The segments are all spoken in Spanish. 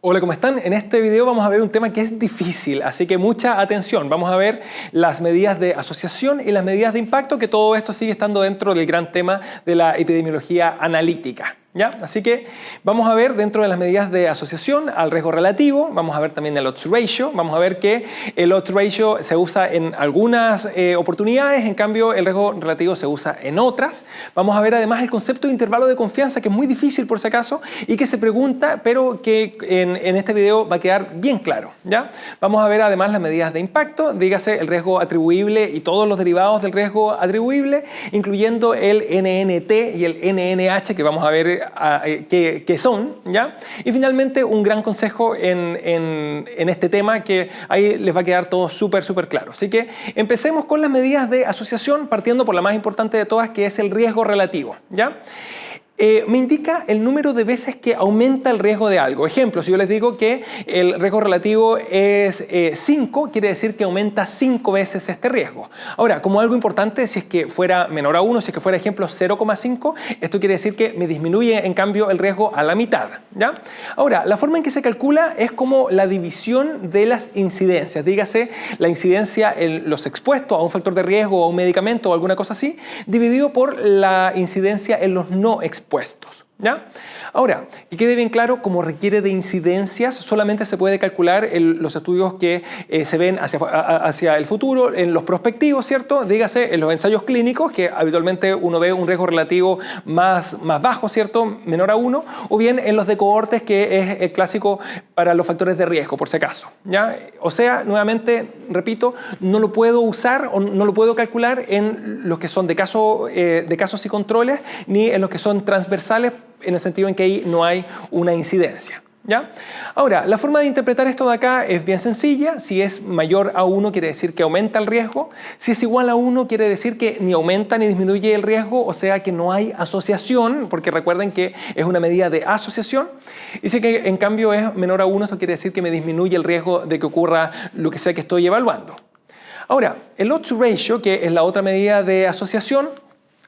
Hola, ¿cómo están? En este video vamos a ver un tema que es difícil, así que mucha atención. Vamos a ver las medidas de asociación y las medidas de impacto, que todo esto sigue estando dentro del gran tema de la epidemiología analítica. ¿Ya? Así que vamos a ver dentro de las medidas de asociación al riesgo relativo, vamos a ver también el odds ratio, vamos a ver que el odds ratio se usa en algunas oportunidades, en cambio el riesgo relativo se usa en otras. Vamos a ver además el concepto de intervalo de confianza, que es muy difícil por si acaso y que se pregunta, pero que en este video va a quedar bien claro. ¿Ya? Vamos a ver además las medidas de impacto, dígase el riesgo atribuible y todos los derivados del riesgo atribuible, incluyendo el NNT y el NNH, que vamos a ver que son, ¿ya? Y finalmente un gran consejo en este tema que ahí les va a quedar todo súper claro. Así que empecemos con las medidas de asociación, partiendo por la más importante de todas, que es el riesgo relativo, ¿ya? Me indica el número de veces que aumenta el riesgo de algo. Ejemplo, si yo les digo que el riesgo relativo es 5, quiere decir que aumenta 5 veces este riesgo. Ahora, como algo importante, si es que fuera menor a 1, si es que fuera ejemplo 0,5, esto quiere decir que me disminuye en cambio el riesgo a la mitad, ¿ya? Ahora, la forma en que se calcula es como la división de las incidencias. Dígase, la incidencia en los expuestos a un factor de riesgo o a un medicamento o alguna cosa así, dividido por la incidencia en los no expuestos. ¿Ya? Ahora, que quede bien claro, como requiere de incidencias, solamente se puede calcular los estudios que se ven hacia el futuro, en los prospectivos, ¿cierto? Dígase, en los ensayos clínicos, que habitualmente uno ve un riesgo relativo más bajo, ¿cierto? Menor a 1, o bien en los de cohortes, que es el clásico para los factores de riesgo, por si acaso, ¿ya? O sea, nuevamente, repito, no lo puedo usar o no lo puedo calcular en los que son de casos y controles, ni en los que son transversales, en el sentido en que ahí no hay una incidencia. ¿Ya? Ahora, la forma de interpretar esto de acá es bien sencilla. Si es mayor a 1 quiere decir que aumenta el riesgo. Si es igual a 1 quiere decir que ni aumenta ni disminuye el riesgo, o sea que no hay asociación, porque recuerden que es una medida de asociación. Y si que en cambio es menor a 1, esto quiere decir que me disminuye el riesgo de que ocurra lo que sea que estoy evaluando. Ahora, el odds ratio, que es la otra medida de asociación,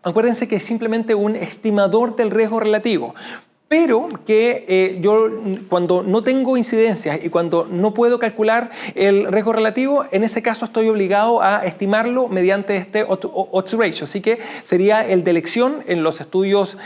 acuérdense que es simplemente un estimador del riesgo relativo, pero que yo cuando no tengo incidencias y cuando no puedo calcular el riesgo relativo, en ese caso estoy obligado a estimarlo mediante este odds ratio. Así que sería el de elección en los estudios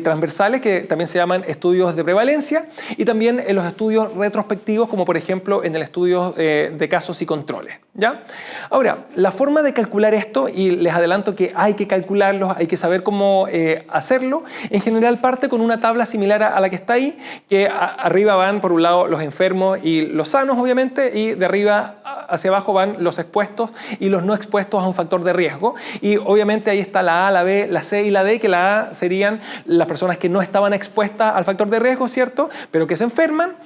transversales, que también se llaman estudios de prevalencia, y también en los estudios retrospectivos, como por ejemplo en el estudio de casos y controles. ¿Ya? Ahora, la forma de calcular esto, y les adelanto que hay que calcularlo, hay que saber cómo hacerlo, en general parte con una tabla similar a la que está ahí, que arriba van por un lado los enfermos y los sanos, obviamente, y de arriba hacia abajo van los expuestos y los no expuestos a un factor de riesgo. Y obviamente ahí está la A, la B, la C y la D, que la A serían las personas que no estaban expuestas al factor de riesgo, ¿cierto? Pero que se enferman,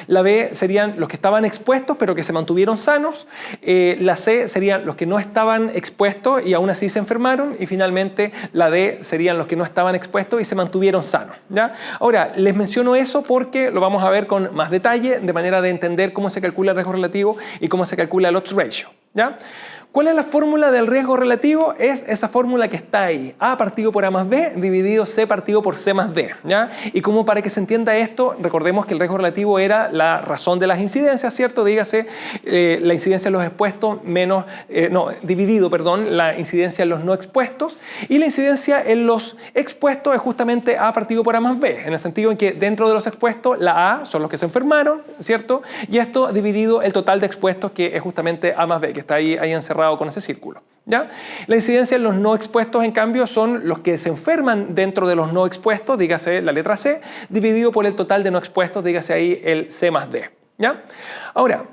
La B serían los que estaban expuestos, pero que se mantuvieron sanos. La C serían los que no estaban expuestos y aún así se enfermaron. Y finalmente la D serían los que no estaban expuestos y se mantuvieron sanos. ¿Ya? Ahora, les menciono eso porque lo vamos a ver con más detalle, de manera de entender cómo se calcula el riesgo relativo y cómo se calcula el odds ratio. ¿Ya? ¿Cuál es la fórmula del riesgo relativo? Es esa fórmula que está ahí. A partido por A más B dividido C partido por C más D. ¿Ya? Y como para que se entienda esto, recordemos que el riesgo relativo era la razón de las incidencias, ¿cierto? Dígase la incidencia en los expuestos dividido la incidencia en los no expuestos. Y la incidencia en los expuestos es justamente A partido por A más B, en el sentido en que dentro de los expuestos la A son los que se enfermaron, ¿cierto? Y esto dividido el total de expuestos, que es justamente A más B, que está ahí encerrado con ese círculo. ¿Ya? La incidencia en los no expuestos, en cambio, son los que se enferman dentro de los no expuestos, dígase la letra C, dividido por el total de no expuestos, dígase ahí el C más D. ¿Ya? Ahora,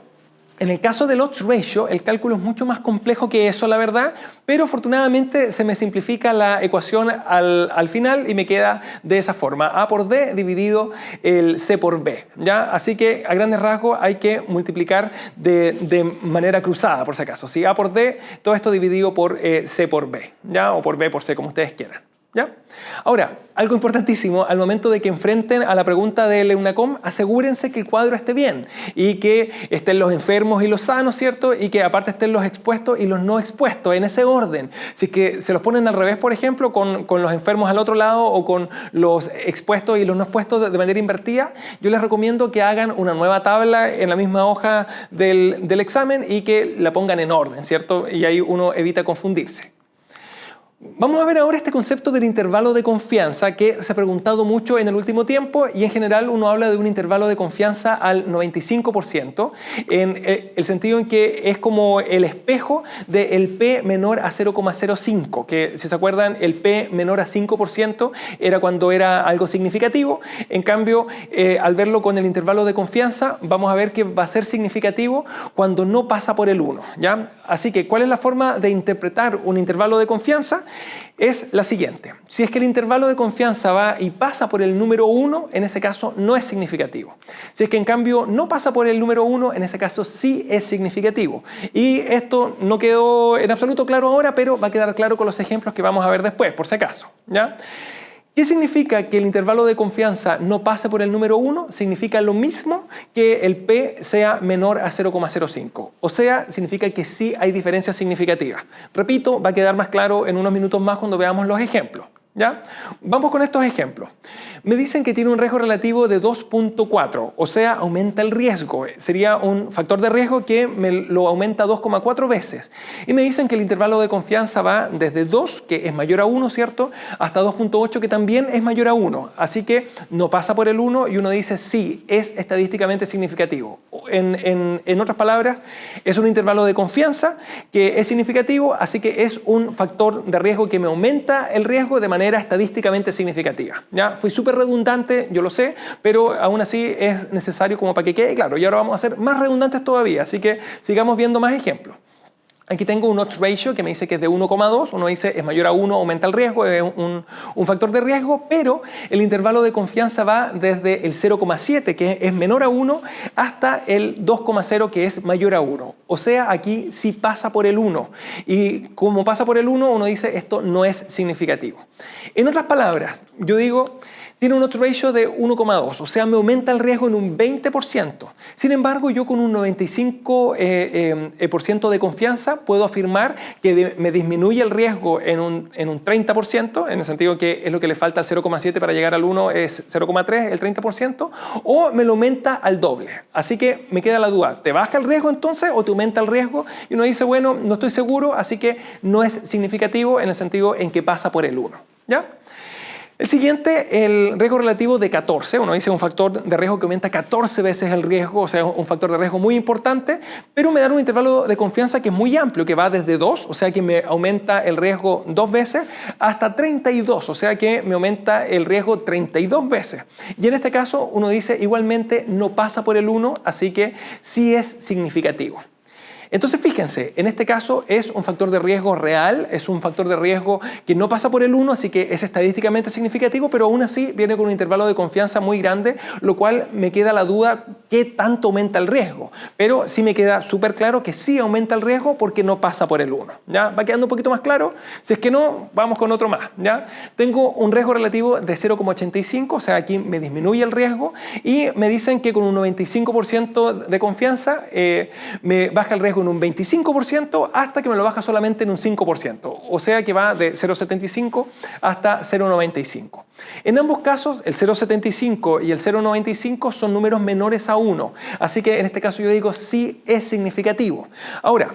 en el caso del odds ratio, el cálculo es mucho más complejo que eso, la verdad, pero afortunadamente se me simplifica la ecuación al final y me queda de esa forma. A por D dividido el C por B. ¿Ya? Así que a grandes rasgos hay que multiplicar de manera cruzada, por si acaso. ¿Sí? A por D, todo esto dividido por C por B, ¿ya? O por B por C, como ustedes quieran. ¿Ya? Ahora, algo importantísimo, al momento de que enfrenten a la pregunta del EUNACOM, asegúrense que el cuadro esté bien y que estén los enfermos y los sanos, ¿cierto? Y que aparte estén los expuestos y los no expuestos, en ese orden. Si es que se los ponen al revés, por ejemplo, con los enfermos al otro lado o con los expuestos y los no expuestos de manera invertida, yo les recomiendo que hagan una nueva tabla en la misma hoja del examen y que la pongan en orden, ¿cierto? Y ahí uno evita confundirse. Vamos a ver ahora este concepto del intervalo de confianza que se ha preguntado mucho en el último tiempo y en general uno habla de un intervalo de confianza al 95% en el sentido en que es como el espejo del P menor a 0,05, que si se acuerdan el P menor a 5% era cuando era algo significativo. En cambio, al verlo con el intervalo de confianza vamos a ver que va a ser significativo cuando no pasa por el 1, ¿ya? Así que, ¿cuál es la forma de interpretar un intervalo de confianza? Es la siguiente. Si es que el intervalo de confianza va y pasa por el número 1, en ese caso no es significativo. Si es que en cambio no pasa por el número 1, en ese caso sí es significativo. Y esto no quedó en absoluto claro ahora, pero va a quedar claro con los ejemplos que vamos a ver después, por si acaso, ¿ya? ¿Qué significa que el intervalo de confianza no pase por el número 1? Significa lo mismo que el P sea menor a 0,05. O sea, significa que sí hay diferencias significativas. Repito, va a quedar más claro en unos minutos más cuando veamos los ejemplos. ¿Ya? Vamos con estos ejemplos. Me dicen que tiene un riesgo relativo de 2.4, o sea, aumenta el riesgo. Sería un factor de riesgo que me lo aumenta 2,4 veces. Y me dicen que el intervalo de confianza va desde 2, que es mayor a 1, ¿cierto?, hasta 2.8, que también es mayor a 1. Así que no pasa por el 1 y uno dice, sí, es estadísticamente significativo. En otras palabras, es un intervalo de confianza que es significativo, así que es un factor de riesgo que me aumenta el riesgo de manera estadísticamente significativa. ¿Ya? Fui súper redundante, yo lo sé, pero aún así es necesario como para que quede claro. Y ahora vamos a ser más redundantes todavía, así que sigamos viendo más ejemplos. Aquí tengo un odds ratio que me dice que es de 1,2, uno dice es mayor a 1, aumenta el riesgo, es un factor de riesgo, pero el intervalo de confianza va desde el 0,7, que es menor a 1, hasta el 2,0, que es mayor a 1. O sea, aquí sí pasa por el 1. Y como pasa por el 1, uno dice esto no es significativo. En otras palabras, yo digo, tiene un odds ratio de 1,2, o sea, me aumenta el riesgo en un 20%. Sin embargo, yo con un 95% de confianza puedo afirmar que me disminuye el riesgo en un 30%, en el sentido que es lo que le falta al 0,7 para llegar al 1 es 0,3, el 30%, o me lo aumenta al doble. Así que me queda la duda, ¿te baja el riesgo entonces o te aumenta el riesgo? Y uno dice, bueno, no estoy seguro, así que no es significativo en el sentido en que pasa por el 1. ¿Ya? El siguiente, el riesgo relativo de 14. Uno dice un factor de riesgo que aumenta 14 veces el riesgo, o sea, un factor de riesgo muy importante, pero me da un intervalo de confianza que es muy amplio, que va desde 2, o sea que me aumenta el riesgo 2 veces, hasta 32, o sea que me aumenta el riesgo 32 veces. Y en este caso uno dice igualmente no pasa por el 1, así que sí es significativo. Entonces fíjense, en este caso es un factor de riesgo real, es un factor de riesgo que no pasa por el 1, así que es estadísticamente significativo, pero aún así viene con un intervalo de confianza muy grande, lo cual me queda la duda qué tanto aumenta el riesgo. Pero sí me queda súper claro que sí aumenta el riesgo porque no pasa por el 1. ¿Ya? Va quedando un poquito más claro. Si es que no, vamos con otro más. ¿Ya? Tengo un riesgo relativo de 0,85, o sea, aquí me disminuye el riesgo y me dicen que con un 95% de confianza me baja el riesgo en un 25% hasta que me lo baja solamente en un 5%. O sea que va de 0,75 hasta 0,95. En ambos casos, el 0,75 y el 0,95 son números menores a 1. Así que en este caso yo digo sí es significativo. Ahora,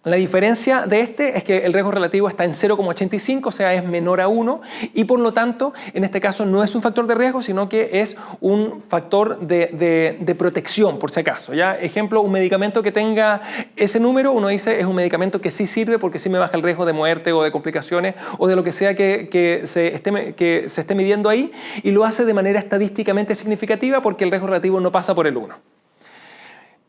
la diferencia de este es que el riesgo relativo está en 0,85, o sea, es menor a 1, y por lo tanto, en este caso no es un factor de riesgo, sino que es un factor de protección, por si acaso. ¿Ya? Ejemplo, un medicamento que tenga ese número, uno dice es un medicamento que sí sirve porque sí me baja el riesgo de muerte o de complicaciones o de lo que sea que se esté midiendo ahí, y lo hace de manera estadísticamente significativa porque el riesgo relativo no pasa por el 1.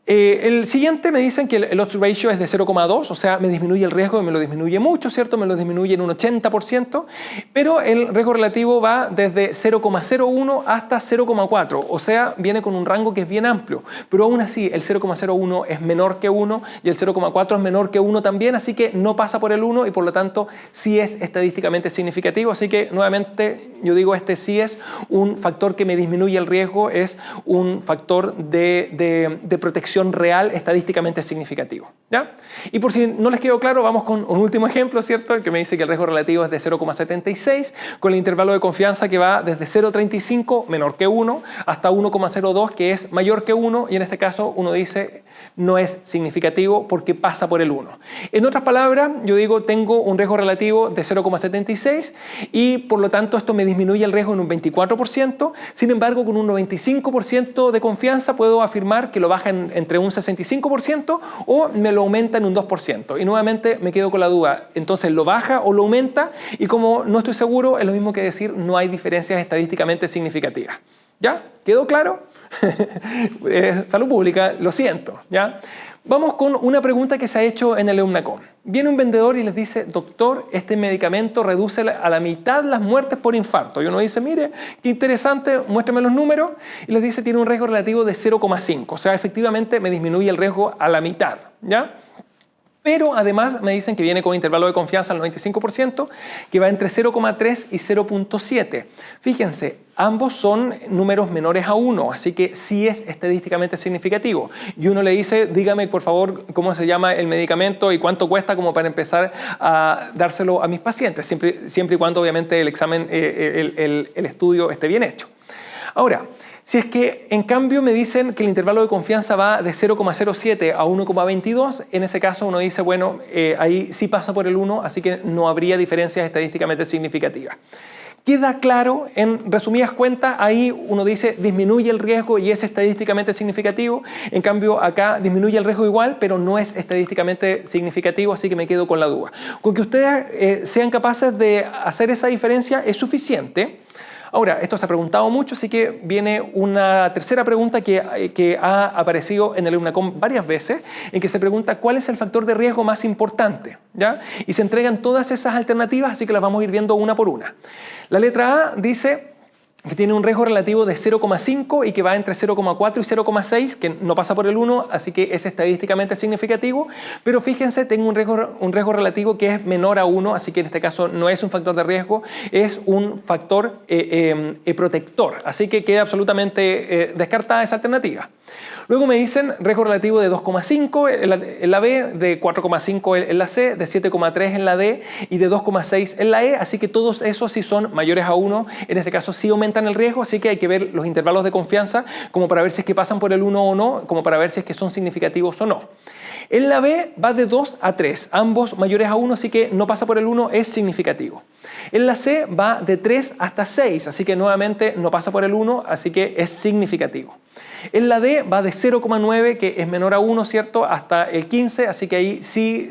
El siguiente me dicen que el odds ratio es de 0,2, o sea, me disminuye el riesgo y me lo disminuye mucho, ¿cierto? Me lo disminuye en un 80%, pero el riesgo relativo va desde 0,01 hasta 0,4, o sea, viene con un rango que es bien amplio, pero aún así el 0,01 es menor que 1 y el 0,4 es menor que 1 también, así que no pasa por el 1 y por lo tanto sí es estadísticamente significativo, así que nuevamente yo digo sí es un factor que me disminuye el riesgo, es un factor de protección real estadísticamente significativo, ¿ya? Y por si no les quedó claro, vamos con un último ejemplo, ¿cierto? Que me dice que el riesgo relativo es de 0,76 con el intervalo de confianza que va desde 0,35 menor que 1 hasta 1,02 que es mayor que 1 y en este caso uno dice no es significativo porque pasa por el 1. En otras palabras, yo digo tengo un riesgo relativo de 0,76 y por lo tanto esto me disminuye el riesgo en un 24%, sin embargo con un 95% de confianza puedo afirmar que lo baja entre un 65% o me lo aumenta en un 2%. Y nuevamente me quedo con la duda, entonces lo baja o lo aumenta y como no estoy seguro es lo mismo que decir no hay diferencias estadísticamente significativas. ¿Ya? ¿Quedó claro? Salud pública, lo siento. ¿Ya? Vamos con una pregunta que se ha hecho en el EUNACOM. Viene un vendedor y les dice, doctor, este medicamento reduce a la mitad las muertes por infarto. Y uno dice, mire, qué interesante, muéstrame los números. Y les dice, tiene un riesgo relativo de 0,5. O sea, efectivamente me disminuye el riesgo a la mitad. ¿Ya? Pero además me dicen que viene con intervalo de confianza al 95%, que va entre 0,3 y 0,7. Fíjense, ambos son números menores a 1, así que sí es estadísticamente significativo. Y uno le dice, dígame por favor cómo se llama el medicamento y cuánto cuesta como para empezar a dárselo a mis pacientes, siempre y cuando obviamente el examen, el estudio esté bien hecho. Ahora, si es que en cambio me dicen que el intervalo de confianza va de 0,07 a 1,22, en ese caso uno dice, bueno, ahí sí pasa por el 1, así que no habría diferencias estadísticamente significativas. Queda claro, en resumidas cuentas, ahí uno dice disminuye el riesgo y es estadísticamente significativo. En cambio, acá disminuye el riesgo igual, pero no es estadísticamente significativo, así que me quedo con la duda. Con que ustedes sean capaces de hacer esa diferencia es suficiente. Ahora, esto se ha preguntado mucho, así que viene una tercera pregunta que ha aparecido en el EUNACOM varias veces, en que se pregunta cuál es el factor de riesgo más importante, ¿ya? Y se entregan todas esas alternativas, así que las vamos a ir viendo una por una. La letra A dice que tiene un riesgo relativo de 0,5 y que va entre 0,4 y 0,6, que no pasa por el 1, así que es estadísticamente significativo, pero fíjense, tengo un riesgo relativo que es menor a 1, así que en este caso no es un factor de riesgo, es un factor protector, así que queda absolutamente descartada esa alternativa. Luego me dicen riesgo relativo de 2,5 en la B, de 4,5 en la C, de 7,3 en la D y de 2,6 en la E, así que todos esos sí son mayores a 1, en este caso sí aumentan el riesgo, así que hay que ver los intervalos de confianza como para ver si es que pasan por el 1 o no, como para ver si es que son significativos o no. En la B va de 2 a 3, ambos mayores a 1, así que no pasa por el 1, es significativo. En la C va de 3 hasta 6, así que nuevamente no pasa por el 1, así que es significativo. En la D va de 0,9, que es menor a 1, ¿cierto?, hasta el 15, así que ahí sí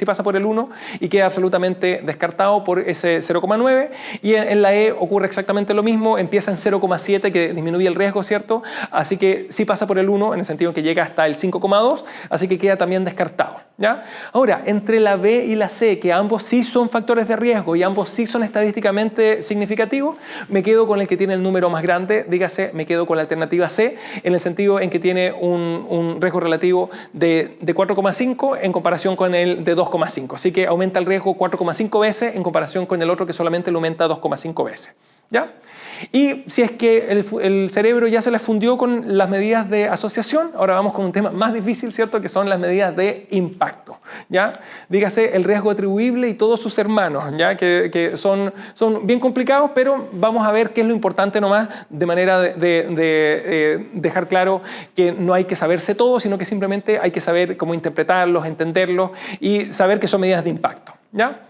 pasa por el 1 y queda absolutamente descartado por ese 0,9. Y en la E ocurre exactamente lo mismo, empieza en 0,7, que disminuye el riesgo, ¿cierto? Así que sí pasa por el 1, en el sentido en que llega hasta el 5,2, así que queda también descartado, ¿ya? Ahora, entre la B y la C, que ambos sí son factores de riesgo y ambos sí son estadísticamente significativos, me quedo con el que tiene el número más grande, dígase, me quedo con la alternativa C, en el sentido en que tiene un riesgo relativo de 4,5 en comparación con el de 2,5. Así que aumenta el riesgo 4,5 veces en comparación con el otro que solamente lo aumenta 2,5 veces. ¿Ya? Y si es que el cerebro ya se les fundió con las medidas de asociación, ahora vamos con un tema más difícil, ¿cierto? Que son las medidas de impacto, ¿ya? Dígase el riesgo atribuible y todos sus hermanos, ¿ya? Que son bien complicados, pero vamos a ver qué es lo importante nomás, de manera de dejar claro que no hay que saberse todo, sino que simplemente hay que saber cómo interpretarlos, entenderlos y saber que son medidas de impacto, ¿ya?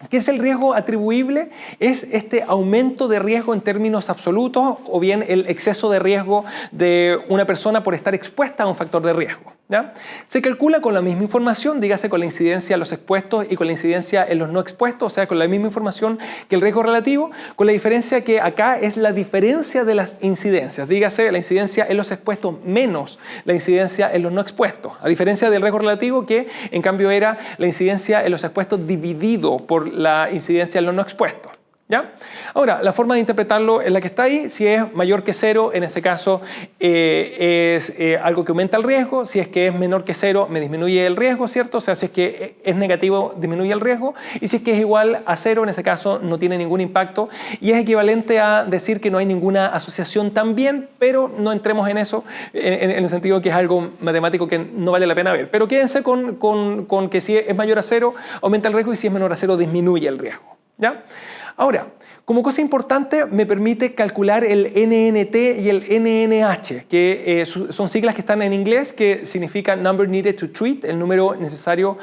¿Qué es el riesgo atribuible? Es este aumento de riesgo en términos absolutos o bien el exceso de riesgo de una persona por estar expuesta a un factor de riesgo. ¿ya? Se calcula con la misma información, dígase con la incidencia en los expuestos y con la incidencia en los no expuestos, o sea, con la misma información que el riesgo relativo, con la diferencia que acá es la diferencia de las incidencias, dígase la incidencia en los expuestos menos la incidencia en los no expuestos, a diferencia del riesgo relativo que en cambio era la incidencia en los expuestos dividido por la incidencia en los no expuestos. ¿Ya? Ahora, la forma de interpretarlo es la que está ahí. Si es mayor que 0, en ese caso es algo que aumenta el riesgo. Si es que es menor que 0, me disminuye el riesgo, ¿cierto? O sea, si es que es negativo, disminuye el riesgo. Y si es que es igual a 0, en ese caso no tiene ningún impacto. Y es equivalente a decir que no hay ninguna asociación también, pero no entremos en eso, en el sentido de que es algo matemático que no vale la pena ver. Pero quédense con que si es mayor a 0, aumenta el riesgo, y si es menor a 0, disminuye el riesgo. ¿Ya? Ahora, como cosa importante, me permite calcular el NNT y el NNH, que son siglas que están en inglés, que significa Number Needed to Treat, el número necesario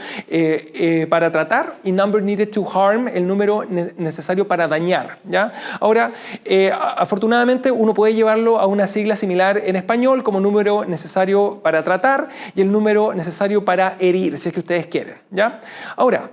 para tratar, y Number Needed to Harm, el número necesario para dañar. ¿Ya? Ahora, afortunadamente, uno puede llevarlo a una sigla similar en español, como número necesario para tratar y el número necesario para herir, si es que ustedes quieren. ¿Ya? Ahora,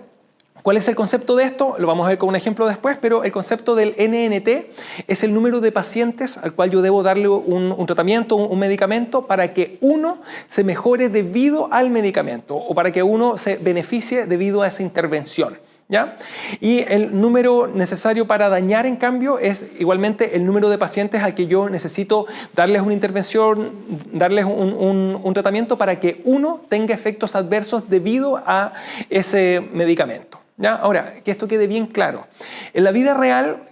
¿cuál es el concepto de esto? Lo vamos a ver con un ejemplo después, pero el concepto del NNT es el número de pacientes al cual yo debo darle un tratamiento, un medicamento, para que uno se mejore debido al medicamento o para que uno se beneficie debido a esa intervención. ¿Ya? Y el número necesario para dañar, en cambio, es igualmente el número de pacientes al que yo necesito darles una intervención, darles un tratamiento para que uno tenga efectos adversos debido a ese medicamento. ¿Ya? Ahora, que esto quede bien claro. En la vida real,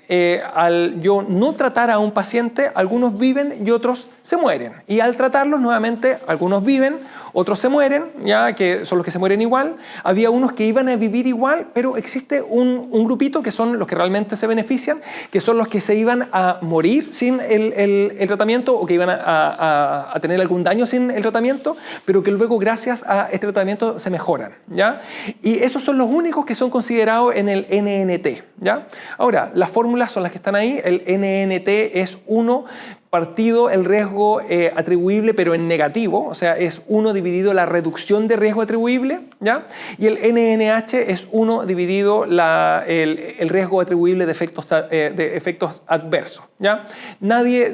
al yo no tratar a un paciente, algunos viven y otros se mueren. Y al tratarlos, nuevamente, algunos viven, otros se mueren, ya que son los que se mueren igual. Había unos que iban a vivir igual, pero existe un grupito que son los que realmente se benefician, que son los que se iban a morir sin el tratamiento o que iban a tener algún daño sin el tratamiento, pero que luego gracias a este tratamiento se mejoran. ¿Ya? Y esos son los únicos que son considerados en el NNT. ¿Ya? Ahora, las fórmulas son las que están ahí. El NNT es 1 partido el riesgo atribuible, pero en negativo, o sea, es 1 dividido la reducción de riesgo atribuible, ¿ya? Y el NNH es 1 dividido el riesgo atribuible de efectos adversos, ¿ya? Nadie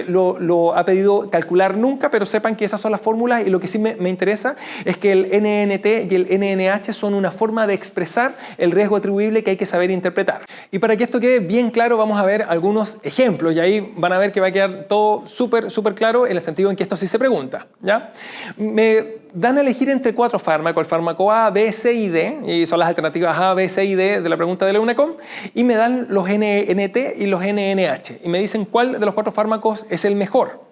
lo ha pedido calcular nunca, pero sepan que esas son las fórmulas, y lo que sí me interesa es que el NNT y el NNH son una forma de expresar el riesgo atribuible que hay que saber interpretar. Y para que esto quede bien claro, vamos a ver algunos ejemplos, y ahí van a ver que va a quedar todo súper claro en el sentido en que esto sí se pregunta. ¿Ya? Me dan a elegir entre 4 fármacos, el fármaco A, B, C y D, y son las alternativas A, B, C y D de la pregunta de la UNACOM, y me dan los NNT y los NNH, y me dicen cuál de los 4 fármacos es el mejor.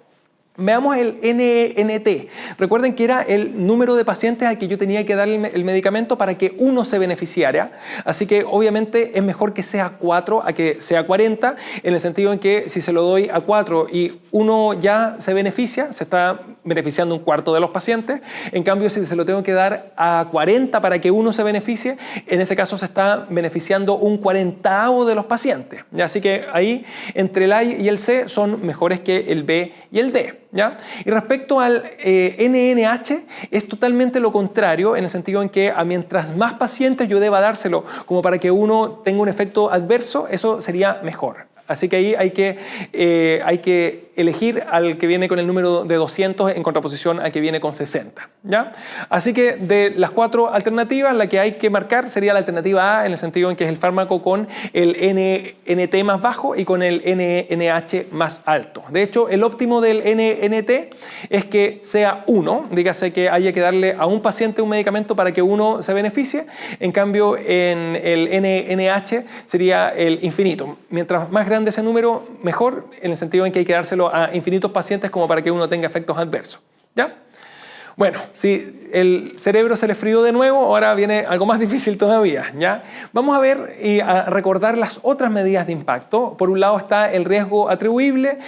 Veamos el NNT. Recuerden que era el número de pacientes al que yo tenía que dar el medicamento para que uno se beneficiara. Así que obviamente es mejor que sea 4 a que sea 40, en el sentido en que si se lo doy a 4 y uno ya se beneficia, se está beneficiando 1/4 de los pacientes. En cambio, si se lo tengo que dar a 40 para que uno se beneficie, en ese caso se está beneficiando 1/40 de los pacientes. Así que ahí entre el A y el C son mejores que el B y el D. ¿Ya? Y respecto al NNH, es totalmente lo contrario, en el sentido en que a mientras más pacientes yo deba dárselo como para que uno tenga un efecto adverso, eso sería mejor. Así que ahí hay que elegir al que viene con el número de 200 en contraposición al que viene con 60. ¿Ya? Así que de las 4 alternativas, la que hay que marcar sería la alternativa A, en el sentido en que es el fármaco con el NNT más bajo y con el NNH más alto. De hecho, el óptimo del NNT es que sea 1, dígase que haya que darle a un paciente un medicamento para que uno se beneficie. En cambio, en el NNH sería el infinito. Mientras más grande ese número, mejor, en el sentido en que hay que dárselo a infinitos pacientes como para que uno tenga efectos adversos. ¿Ya? Bueno, si el cerebro se le frió de nuevo, ahora viene algo más difícil todavía, ¿ya? Vamos a ver y a recordar las otras medidas de impacto. Por un lado está el riesgo atribuible,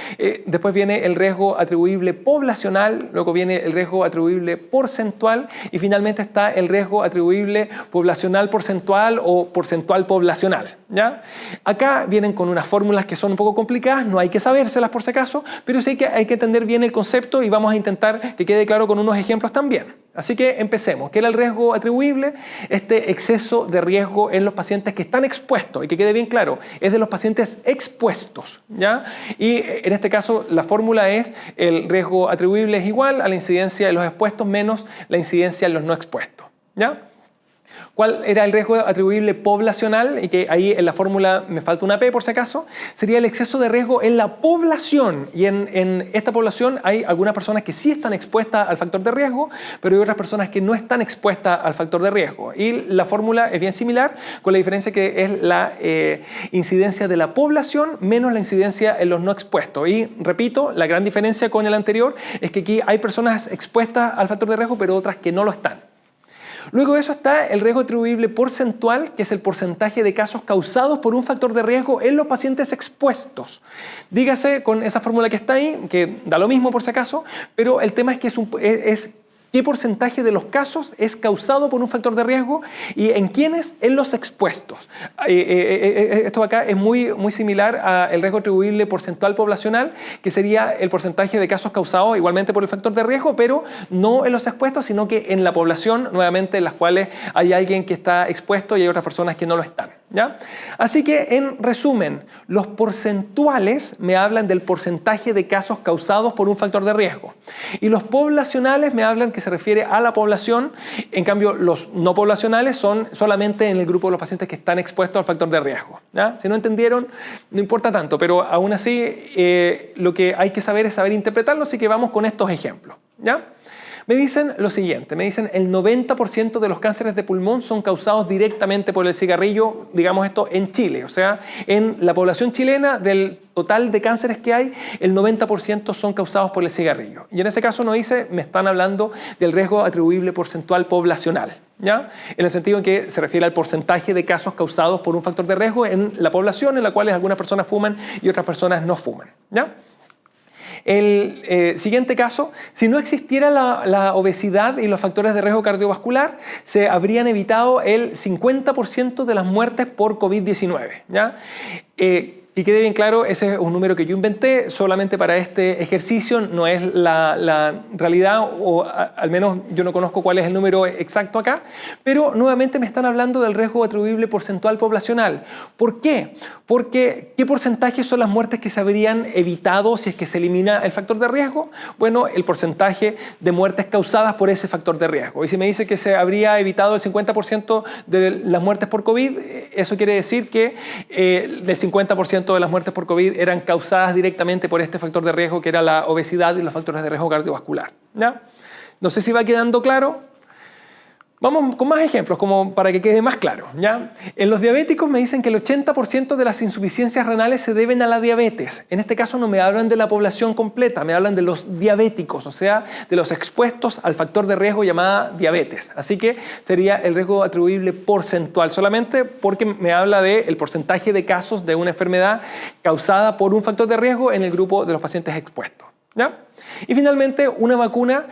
después viene el riesgo atribuible poblacional, luego viene el riesgo atribuible porcentual y finalmente está el riesgo atribuible poblacional porcentual o porcentual poblacional, ¿ya? Acá vienen con unas fórmulas que son un poco complicadas, no hay que sabérselas por si acaso, pero sí que hay que entender bien el concepto y vamos a intentar que quede claro con unos ejemplos ejemplos también. Así que empecemos. ¿Qué era el riesgo atribuible? Este exceso de riesgo en los pacientes que están expuestos, y que quede bien claro, es de los pacientes expuestos, ¿ya? Y en este caso la fórmula es el riesgo atribuible es igual a la incidencia de los expuestos menos la incidencia en los no expuestos, ¿ya? ¿Cuál era el riesgo atribuible poblacional? Y que ahí en la fórmula me falta una P por si acaso. Sería el exceso de riesgo en la población. Y en esta población hay algunas personas que sí están expuestas al factor de riesgo, pero hay otras personas que no están expuestas al factor de riesgo. Y la fórmula es bien similar, con la diferencia que es la incidencia de la población menos la incidencia en los no expuestos. Y repito, la gran diferencia con el anterior es que aquí hay personas expuestas al factor de riesgo, pero otras que no lo están. Luego de eso está el riesgo atribuible porcentual, que es el porcentaje de casos causados por un factor de riesgo en los pacientes expuestos. Dígase con esa fórmula que está ahí, que da lo mismo por si acaso, pero el tema es que es qué porcentaje de los casos es causado por un factor de riesgo y en quiénes, en los expuestos. Esto acá es muy similar al riesgo atribuible porcentual poblacional, que sería el porcentaje de casos causados igualmente por el factor de riesgo, pero no en los expuestos, sino que en la población, nuevamente en las cuales hay alguien que está expuesto y hay otras personas que no lo están, ¿ya? Así que, en resumen, los porcentuales me hablan del porcentaje de casos causados por un factor de riesgo y los poblacionales me hablan que se refiere a la población. En cambio, los no poblacionales son solamente en el grupo de los pacientes que están expuestos al factor de riesgo, ¿ya? Si no entendieron, no importa tanto, pero aún así lo que hay que saber es saber interpretarlo, así que vamos con estos ejemplos, ¿ya? Me dicen lo siguiente, me dicen el 90% de los cánceres de pulmón son causados directamente por el cigarrillo, digamos esto en Chile, o sea, en la población chilena del total de cánceres que hay, el 90% son causados por el cigarrillo. Y en ese caso no dice, me están hablando del riesgo atribuible porcentual poblacional, ¿ya? En el sentido en que se refiere al porcentaje de casos causados por un factor de riesgo en la población en la cual algunas personas fuman y otras personas no fuman, ¿ya? El siguiente caso, si no existiera la obesidad y los factores de riesgo cardiovascular, se habrían evitado el 50% de las muertes por COVID-19, ¿ya? Y quede bien claro, ese es un número que yo inventé solamente para este ejercicio, no es la realidad, o al menos yo no conozco cuál es el número exacto acá, pero nuevamente me están hablando del riesgo atribuible porcentual poblacional. ¿Por qué? Porque ¿qué porcentaje son las muertes que se habrían evitado si es que se elimina el factor de riesgo? Bueno, el porcentaje de muertes causadas por ese factor de riesgo. Y si me dice que se habría evitado el 50% de las muertes por COVID, eso quiere decir que del 50% de las muertes por COVID eran causadas directamente por este factor de riesgo que era la obesidad y los factores de riesgo cardiovascular, ¿ya? No sé si va quedando claro. Vamos con más ejemplos, como para que quede más claro, ¿ya? En los diabéticos me dicen que el 80% de las insuficiencias renales se deben a la diabetes. En este caso no me hablan de la población completa, me hablan de los diabéticos, o sea, de los expuestos al factor de riesgo llamada diabetes. Así que sería el riesgo atribuible porcentual, solamente porque me habla del porcentaje de casos de una enfermedad causada por un factor de riesgo en el grupo de los pacientes expuestos, ¿ya? Y finalmente, una vacuna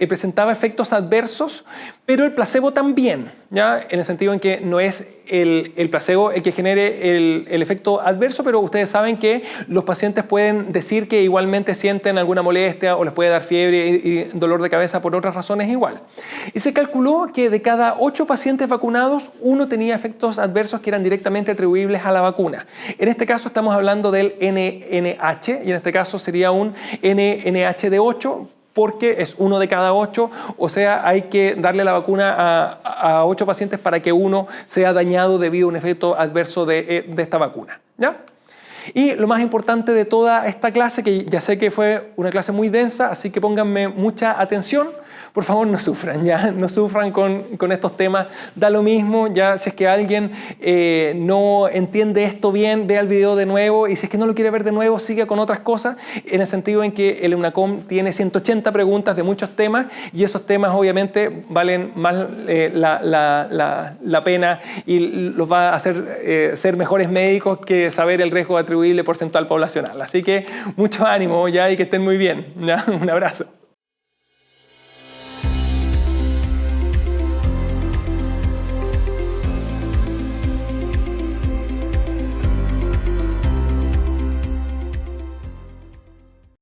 presentaba efectos adversos, pero el placebo también, ¿ya? En el sentido en que no es el placebo el que genere el efecto adverso, pero ustedes saben que los pacientes pueden decir que igualmente sienten alguna molestia o les puede dar fiebre y dolor de cabeza por otras razones igual. Y se calculó que de cada 8 pacientes vacunados, 1 tenía efectos adversos que eran directamente atribuibles a la vacuna. En este caso estamos hablando del NNH y en este caso sería un NNH de 8, porque es 1 de cada 8, o sea, hay que darle la vacuna a 8 pacientes para que 1 sea dañado debido a un efecto adverso de esta vacuna, ¿ya? Y lo más importante de toda esta clase, que ya sé que fue una clase muy densa, así que pónganme mucha atención. Por favor, no sufran, ya, no sufran con estos temas, da lo mismo, ya si es que alguien no entiende esto bien, vea el video de nuevo, y si es que no lo quiere ver de nuevo, siga con otras cosas, en el sentido en que el EUNACOM tiene 180 preguntas de muchos temas, y esos temas obviamente valen más la pena y los va a hacer ser mejores médicos que saber el riesgo atribuible porcentual poblacional. Así que mucho ánimo, ya, y que estén muy bien, ¿ya? Un abrazo.